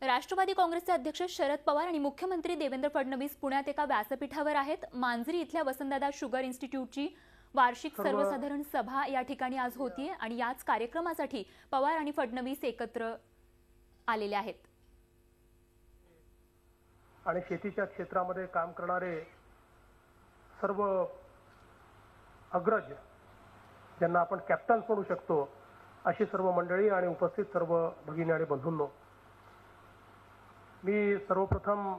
राष्ट्रवादी काँग्रेसचे अध्यक्ष शरद पवार आणि मुख्यमंत्री देवेंद्र फडणवीस पुण्यात एका व्यासपीठावर आहेत। मांजरी इथल्या वसंतदादा शुगर इन्स्टिट्यूटची वार्षिक सर्वसाधारण सभा या ठिकाणी आज होतीये आणि याच कार्यक्रमासाठी पवार आणि फडणवीस एकत्र आलेले आहेत। आणि शेतीच्या क्षेत्रामध्ये काम करणारे सर्व अग्रज ज्यांना आपण कॅप्टन्स म्हणू शकतो अशी सर्व मंडळी आणि उपस्थित सर्व भगिनी आणि बंधूंनो, मी सर्वप्रथम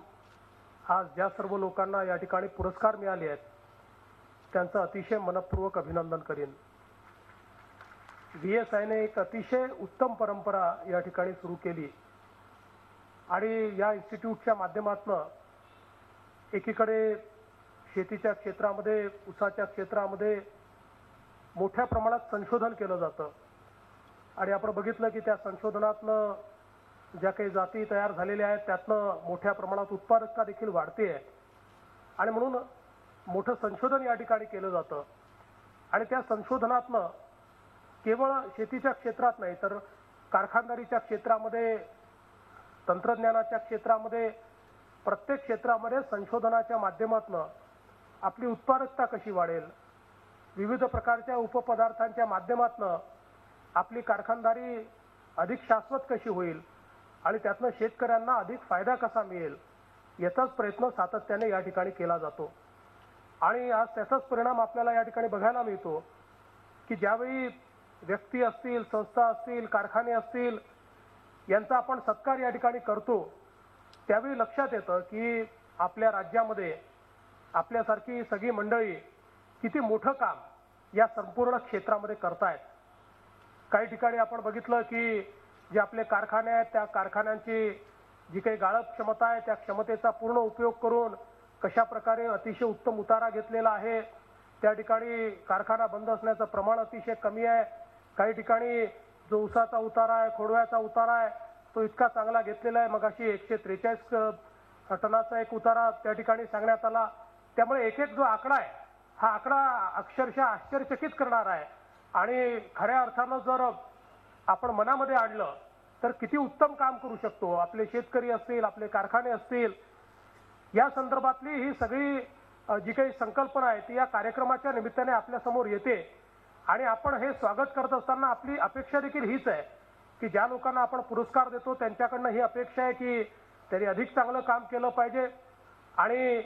आज ज्या सर्व लोकांना या ठिकाणी पुरस्कार मिळाले आहेत त्यांचं अतिशय मनपूर्वक अभिनंदन करीन। VSIने एक अतिशय उत्तम परंपरा या ठिकाणी सुरू केली आणि या इन्स्टिट्यूटच्या माध्यमातून एकीकडे शेतीच्या क्षेत्रामध्ये, ऊसाच्या क्षेत्रामध्ये मोठ्या प्रमाणात संशोधन केलं जातं आणि आपण बघितलं की त्या संशोधनातनं ज्या काही जाती तयार झालेल्या आहेत त्यातनं मोठ्या प्रमाणात उत्पादकता देखील वाढते आहे आणि म्हणून मोठं संशोधन या ठिकाणी केलं जातं आणि त्या संशोधनातनं केवळ शेतीच्या क्षेत्रात नाही तर कारखानदारीच्या क्षेत्रामध्ये, तंत्रज्ञानाच्या क्षेत्रामध्ये, प्रत्येक क्षेत्रामध्ये संशोधनाच्या माध्यमातून आपली उत्पादकता कशी वाढेल, विविध प्रकारच्या उपपदार्थांच्या माध्यमातून आपली कारखानदारी अधिक शाश्वत कशी होईल आणि त्यातनं शेतकऱ्यांना अधिक फायदा कसा मिळेल याचाच प्रयत्न सातत्याने या ठिकाणी केला जातो। आणि आज त्याचाच परिणाम आपल्याला या ठिकाणी बघायला मिळतो की ज्यावेळी व्यक्ती असतील, संस्था असतील, कारखाने असतील यांचा आपण सत्कार या ठिकाणी करतो त्यावेळी लक्षात येतं की आपल्या राज्यामध्ये आपल्यासारखी सगळी मंडळी किती मोठं काम या संपूर्ण क्षेत्रामध्ये करतायत। काही ठिकाणी आपण बघितलं की जे आपले कारखाने आहेत त्या कारखान्यांची जी काही गाळप क्षमता आहे त्या क्षमतेचा पूर्ण उपयोग करून कशा प्रकारे अतिशय उत्तम उतारा घेतलेला आहे। त्या ठिकाणी कारखाना बंद असण्याचं प्रमाण अतिशय कमी आहे। काही ठिकाणी जो ऊसाचा उतारा आहे, खोडव्याचा उतारा आहे तो इतका चांगला घेतलेला आहे। मगाशी 143 टनाचा एक उतारा त्या ठिकाणी सांगण्यात आला। त्यामुळे एक जो आकडा आहे हा आकडा अक्षरशः आश्चर्यचकित करणार आहे आणि खऱ्या अर्थानं जर आपण मनामध्ये आणलं तर किती उत्तम काम करू शकतो आपले शेतकरी असतील, आपले कारखाने असतील। या संदर्भातली ही सगळी जी काही संकल्पना आहे ती या कार्यक्रमाच्या निमित्ताने आपल्या समोर येते आणि आपण हे स्वागत करत असताना आपली अपेक्षा देखील हीच आहे की ज्या लोकांना आपण पुरस्कार देतो त्यांच्याकडनं ही अपेक्षा आहे की त्यांनी अधिक चांगलं काम केलं पाहिजे आणि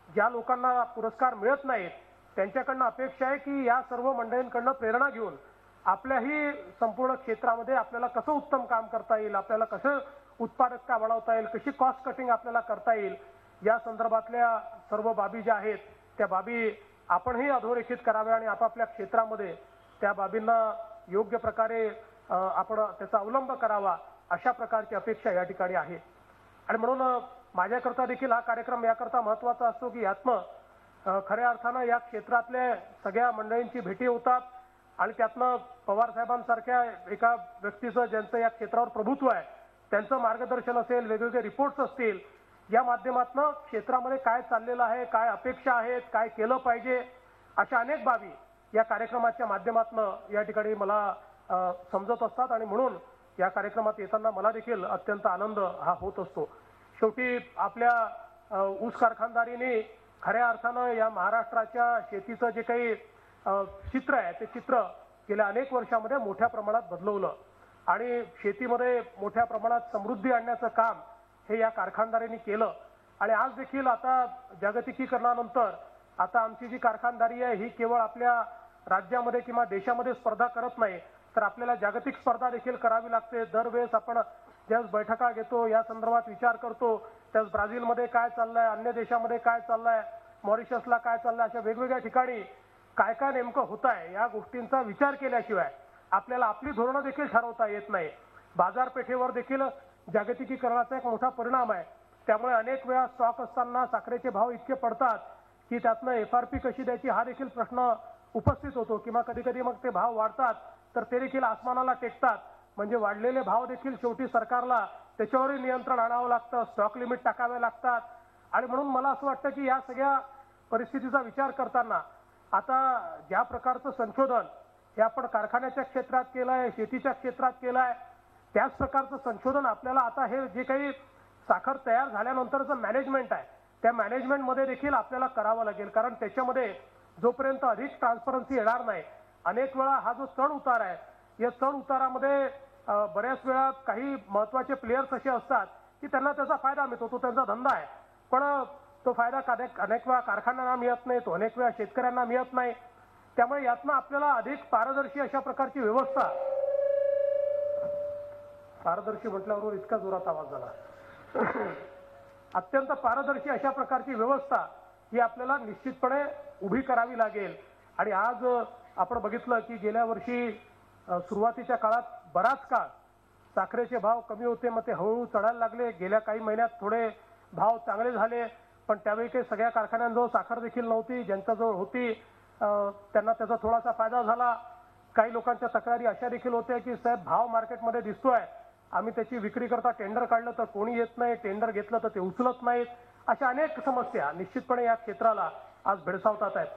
ज्या लोकांना पुरस्कार मिळत नाहीत त्यांच्याकडनं अपेक्षा आहे की या सर्व मंडळींकडनं प्रेरणा घेऊन आपल्याही संपूर्ण क्षेत्रामध्ये आपल्याला कसं उत्तम काम करता येईल, आपल्याला कसं उत्पादकता वाढवता येईल, कशी कॉस्ट कटिंग आपल्याला करता येईल या संदर्भातल्या सर्व बाबी ज्या आहेत त्या बाबी आपणही अधोरेखित कराव्या आणि आपापल्या क्षेत्रामध्ये त्या बाबींना योग्य प्रकारे आपण त्याचा अवलंब करावा अशा प्रकारची अपेक्षा या ठिकाणी आहे। आणि म्हणून माझ्याकरता देखील हा कार्यक्रम याकरता महत्त्वाचा असतो की यातनं खऱ्या अर्थानं या क्षेत्रातल्या सगळ्या मंडळींची भेटी होतात आणि त्यातनं पवार साहेबांसारख्या एका व्यक्तीचं ज्यांचं या क्षेत्रावर प्रभुत्व आहे त्यांचं मार्गदर्शन असेल, वेगवेगळे रिपोर्ट्स असतील, या माध्यमातून क्षेत्रामध्ये काय चाललेलं आहे, काय अपेक्षा आहेत, काय केलं पाहिजे अशा अनेक बाबी या कार्यक्रमाच्या माध्यमातून या ठिकाणी मला समजत असतात आणि म्हणून या कार्यक्रमात येताना मला देखील अत्यंत आनंद हा होत असतो। शेवटी आपल्या ऊस कारखानदारीने खऱ्या अर्थानं या महाराष्ट्राच्या शेतीचं जे काही चित्र आहे ते चित्र गेल्या अनेक वर्षामध्ये मोठ्या प्रमाणात बदलवलं आणि शेतीमध्ये मोठ्या प्रमाणात समृद्धी आणण्याचं काम हे या कारखानदारीने केलं आणि आज देखील आता जागतिकीकरणानंतर आता आमची जी कारखानदारी आहे ही केवळ आपल्या राज्यामध्ये किंवा देशामध्ये स्पर्धा करत नाही तर आपल्याला जागतिक स्पर्धा देखील करावी लागते। दरवेळेस आपण ज्यावेळेस बैठका घेतो या संदर्भात विचार करतो त्यावेळेस ब्राझीलमध्ये काय चाललंय, अन्य देशामध्ये काय चाललंय, मॉरिशसला काय चाललंय, अशा वेगवेगळ्या ठिकाणी काय काय नेमकं होत आहे या गोष्टींचा विचार केल्याशिवाय आपल्याला आपली धोरणं देखील ठरवता येत नाही। बाजारपेठेवर देखील जागतिकीकरणाचा एक मोठा परिणाम आहे। त्यामुळे अनेक वेळा स्टॉक असताना साखरेचे भाव इतके पडतात की त्यातनं FRP कशी द्यायची हा देखील प्रश्न उपस्थित होतो किंवा कधी कधी मग ते भाव वाढतात तर ते देखील आसमानाला टेकतात। म्हणजे वाढलेले भाव देखील शेवटी सरकारला त्याच्यावरही नियंत्रण आणावं लागतं, स्टॉक लिमिट टाकावे लागतात आणि म्हणून मला असं वाटतं की या सगळ्या परिस्थितीचा विचार करताना आता ज्या प्रकारचं संशोधन हे आपण कारखान्याच्या क्षेत्रात केलं आहे, शेतीच्या क्षेत्रात केलं आहे त्याच प्रकारचं संशोधन आपल्याला आता हे जे काही साखर तयार झाल्यानंतरचं मॅनेजमेंट आहे त्या मॅनेजमेंटमध्ये देखील आपल्याला करावं लागेल, कारण त्याच्यामध्ये जोपर्यंत अधिक ट्रान्सपरन्सी येणार नाही, अनेक वेळा हा जो चढ उतार आहे या चढ उतारामध्ये बऱ्याच वेळा काही महत्वाचे प्लेयर्स असे असतात की त्यांना त्याचा फायदा मिळतो, तो त्यांचा धंदा आहे, पण तो फायदा अनेक वेळा कारखान्यांना मिळत नाही, तो अनेक वेळा शेतकऱ्यांना मिळत नाही. त्यामुळे यातनं आपल्याला अधिक पारदर्शी अशा प्रकारची व्यवस्था, पारदर्शी म्हटल्यावर इतका जोरात आवाज झाला, अत्यंत पारदर्शी अशा प्रकारची व्यवस्था ही आपल्याला निश्चितपणे उभी करावी लागेल. आणि आज आपण बघितलं की गेल्या वर्षी सुरुवातीच्या काळात बराच काळ साखरेचे भाव कमी होते, मग ते हळूहळू चढायला लागले. गेल्या काही महिन्यात थोडे भाव चांगले झाले, पण त्यावेळी काही सगळ्या कारखान्यांजवळ साखर देखील नव्हती, ज्यांच्याजवळ होती त्यांना त्याचा थोडासा फायदा झाला. काही लोकांच्या तक्रारी अशा देखील होत्या की साहेब भाव मार्केटमध्ये दिसतोय, आम्ही त्याची विक्री करता टेंडर काढलं तर कोणी येत नाही, टेंडर घेतलं तर ते उचलत नाहीत. अशा अनेक समस्या निश्चितपणे या क्षेत्राला आज भेडसावतात आहेत.